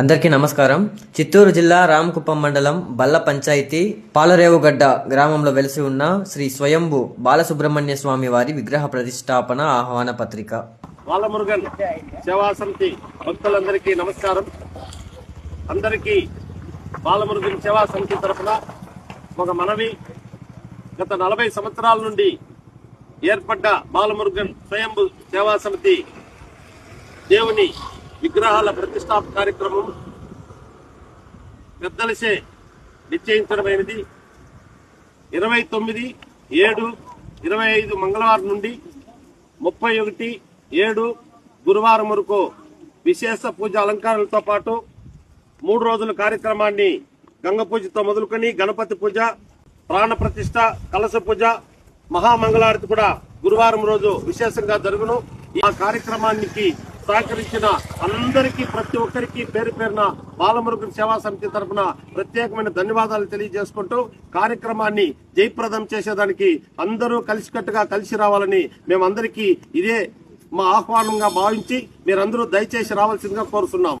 అందరికీ నమస్కారం. చిత్తూరు జిల్లా రామకుప్పం మండలం బల్ల పంచాయతీ పాలరేవుగడ్డ గ్రామంలో వెలిసి ఉన్న శ్రీ స్వయంభు బాలసుబ్రహ్మణ్య స్వామి వారి విగ్రహ ప్రతిష్టాపన ఆహ్వాన పత్రిక. బాలమురుగన్ సేవా సమితి భక్తులందరికీ నమస్కారం. అందరికీ బాలమురుగన్ సేవా సమితి తరఫున ఒక మనవి. గత 40 సంవత్సరాల నుండి ఏర్పడ్డ బాలమురుగన్ స్వయంభు సేవా సమితి దేవుని విగ్రహాల ప్రతిష్టాపన కార్యక్రమం పెద్దలసే నిశ్చయించడమైనది. 29/7/25 మంగళవారం నుండి 31/7 గురువారం వరకు విశేష పూజ అలంకారాలతో పాటు 3 రోజుల కార్యక్రమాన్ని గంగ పూజతో మొదలుకొని గణపతి పూజ, ప్రాణ ప్రతిష్ఠ, కలశ పూజ, మహామంగళారతి కూడా గురువారం రోజు విశేషంగా జరుగును. ఈ కార్యక్రమానికి సహకరించిన అందరికీ ప్రతి ఒక్కరికి పేరు పేరున బాలమురుగన్ సేవా సమితి తరఫున ప్రత్యేకమైన ధన్యవాదాలు తెలియజేసుకుంటూ కార్యక్రమాన్ని జయప్రదం చేసేదానికి అందరూ కలిసికట్టుగా కలిసి రావాలని మేమందరికీ ఇదే మా ఆహ్వానంగా భావించి మీరందరూ దయచేసి రావాల్సిందిగా కోరుతున్నాం.